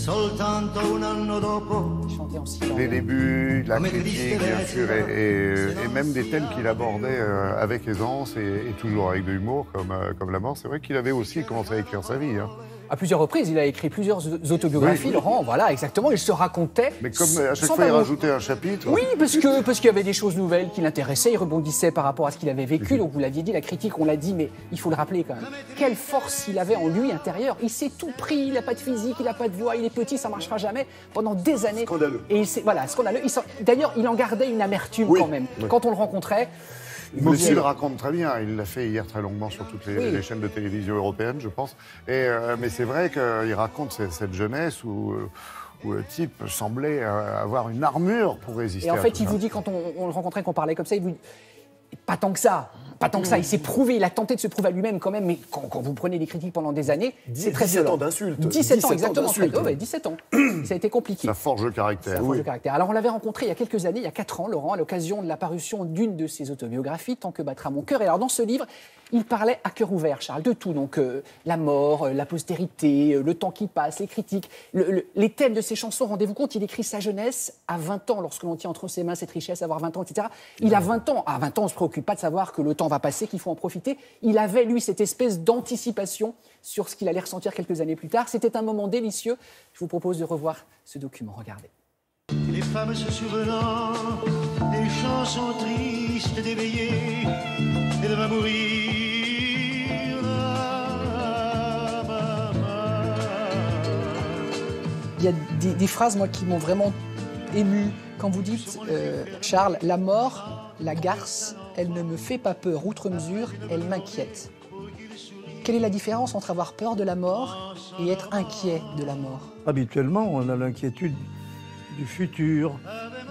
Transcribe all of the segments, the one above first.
Chanté en silence. Les débuts, la critique, bien sûr, et même des thèmes qu'il abordait avec aisance et toujours avec de l'humour, comme la mort. C'est vrai qu'il avait aussi commencé à écrire sa vie. Hein. À plusieurs reprises, il a écrit plusieurs autobiographies, oui. Laurent, voilà, exactement, il se racontait. Mais comme à chaque fois, il rajoutait un chapitre. Oui, parce qu'il y avait des choses nouvelles qui l'intéressaient, il rebondissait par rapport à ce qu'il avait vécu. Donc vous l'aviez dit, la critique, on l'a dit, mais il faut le rappeler quand même. Quelle force il avait en lui intérieur. Il s'est tout pris, il n'a pas de physique, il n'a pas de voix, il est petit, ça ne marchera jamais, pendant des années. Scandaleux. Et voilà, scandaleux. D'ailleurs, il en gardait une amertume quand même. Oui. Quand on le rencontrait... Mais aussi, il le raconte très bien. Il l'a fait hier très longuement sur toutes les chaînes de télévision européennes, je pense. Mais c'est vrai qu'il raconte cette jeunesse où le type semblait avoir une armure pour résister. Et en fait, il vous dit, quand on le rencontrait, qu'on parlait comme ça, il vous dit pas tant que ça. Pas tant que ça, il s'est prouvé, il a tenté de se prouver à lui-même quand même, mais quand vous prenez des critiques pendant des années, c'est très violent. 17 ans d'insultes. 17 ans, exactement. 17 ans. Ça a été compliqué. Ça forge le caractère. Ça forge le caractère. Alors on l'avait rencontré il y a quelques années, il y a 4 ans, Laurent, à l'occasion de la parution d'une de ses autobiographies, Tant que battra mon cœur. Et alors dans ce livre, il parlait à cœur ouvert, Charles, de tout. Donc la mort, la postérité, le temps qui passe, les critiques, les thèmes de ses chansons. Rendez-vous compte, il écrit sa jeunesse à 20 ans, lorsque l'on tient entre ses mains cette richesse, avoir 20 ans, etc. Il a 20 ans. À 20 ans, on ne se préoccupe pas de savoir que le temps va passer, qu'il faut en profiter. Il avait, lui, cette espèce d'anticipation sur ce qu'il allait ressentir quelques années plus tard. C'était un moment délicieux. Je vous propose de revoir ce document. Regardez. Les femmes se souvenant des chansons tristes d'éveiller et de va mourir. Il y a des phrases, moi, qui m'ont vraiment ému. Quand vous dites, Charles, la mort, la garce, elle ne me fait pas peur outre mesure, elle m'inquiète. Quelle est la différence entre avoir peur de la mort et être inquiet de la mort? Habituellement, on a l'inquiétude du futur,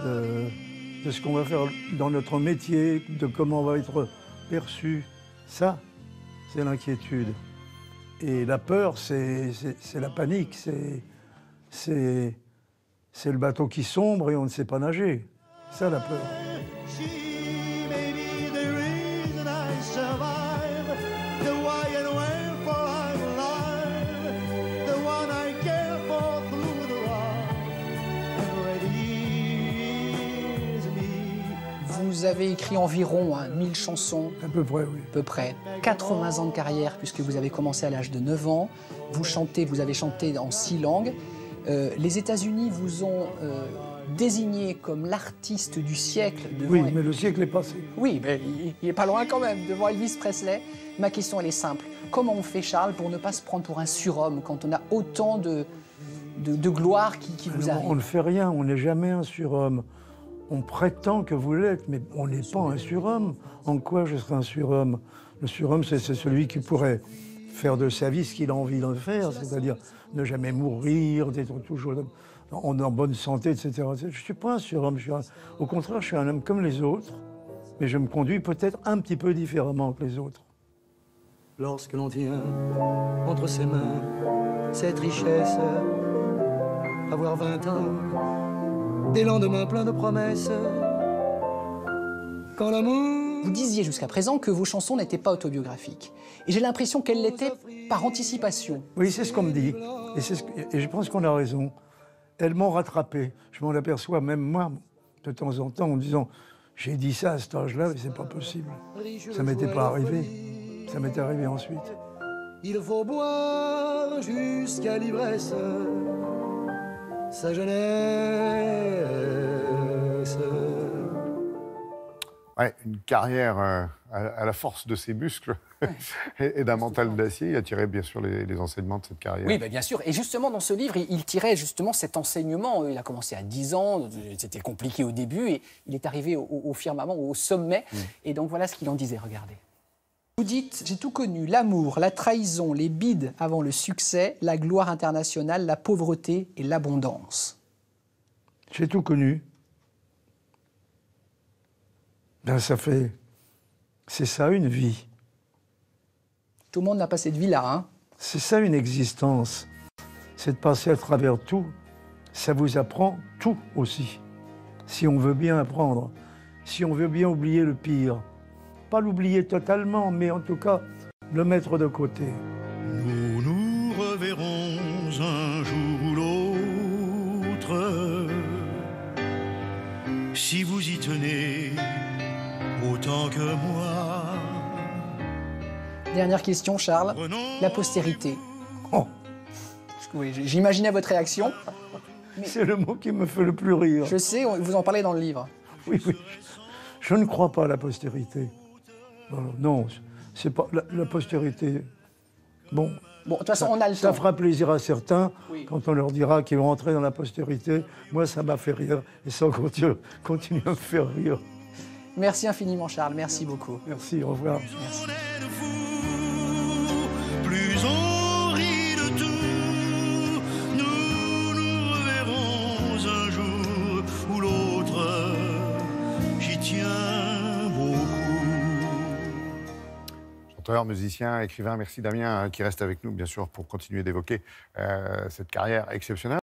de ce qu'on va faire dans notre métier, de comment on va être perçu. Ça, c'est l'inquiétude. Et la peur, c'est la panique, c'est le bateau qui sombre et on ne sait pas nager. C'est ça la peur. Vous avez écrit environ 1000 chansons. À peu près, oui. À peu près. 80 ans de carrière, puisque vous avez commencé à l'âge de 9 ans. Vous avez chanté en 6 langues. Les États-Unis vous ont désigné comme l'artiste du siècle. Oui, mais le siècle est passé. Oui, mais il n'est pas loin quand même, devant Elvis Presley. Ma question, elle est simple. Comment on fait, Charles, pour ne pas se prendre pour un surhomme quand on a autant de gloire qui vous arrive? On ne fait rien, on n'est jamais un surhomme. On prétend que vous l'êtes, mais on n'est pas un surhomme. En quoi je serais un surhomme? Le surhomme, c'est celui qui pourrait faire de sa vie ce qu'il a envie de faire, c'est-à-dire ne jamais mourir, d'être toujours en bonne santé, etc. Je ne suis pas un surhomme. Au contraire, je suis un homme comme les autres, mais je me conduis peut-être un petit peu différemment que les autres. Lorsque l'on tient entre ses mains cette richesse, avoir 20 ans, des lendemains pleins de promesses, quand l'amour... Vous disiez jusqu'à présent que vos chansons n'étaient pas autobiographiques. Et j'ai l'impression qu'elles l'étaient par anticipation. Oui, c'est ce qu'on me dit. Et je pense qu'on a raison. Elles m'ont rattrapé. Je m'en aperçois même moi, de temps en temps, en disant « J'ai dit ça à cet âge-là, mais c'est pas possible. Ça m'était pas arrivé. Ça m'était arrivé ensuite. » Il faut boire jusqu'à l'ivresse sa jeunesse. Ouais, une carrière à la force de ses muscles et d'un mental d'acier. Il a tiré bien sûr les enseignements de cette carrière. Oui, bien sûr. Et justement, dans ce livre, il tirait justement cet enseignement. Il a commencé à 10 ans, c'était compliqué au début, et il est arrivé au firmament, au sommet. Et donc voilà ce qu'il en disait, regardez. Vous dites, j'ai tout connu, l'amour, la trahison, les bides avant le succès, la gloire internationale, la pauvreté et l'abondance. J'ai tout connu. Ben, c'est ça une vie. Tout le monde n'a pas cette vie-là, hein? C'est ça une existence. C'est de passer à travers tout. Ça vous apprend tout aussi. Si on veut bien apprendre, si on veut bien oublier le pire. Pas l'oublier totalement, mais en tout cas, le mettre de côté. Nous nous reverrons un jour ou l'autre si vous y tenez autant que moi. Dernière question, Charles. La postérité. Oh, Oui, j'imaginais votre réaction. c'est le mot qui me fait le plus rire. Je sais, vous en parlez dans le livre. Oui, oui. Je ne crois pas à la postérité. Non, c'est pas la postérité. Bon, Bon, de toute façon, on a le ça temps. fera plaisir à certains Oui. quand on leur dira qu'ils vont entrer dans la postérité. Moi, ça m'a fait rire et ça continue à me faire rire. Merci infiniment, Charles. Merci beaucoup. Merci, au revoir. Merci. On est de fous, plus on rit de tout. Nous nous reverrons un jour ou l'autre. J'y tiens beaucoup. Chanteur, musicien, écrivain, merci Damien qui reste avec nous bien sûr pour continuer d'évoquer cette carrière exceptionnelle.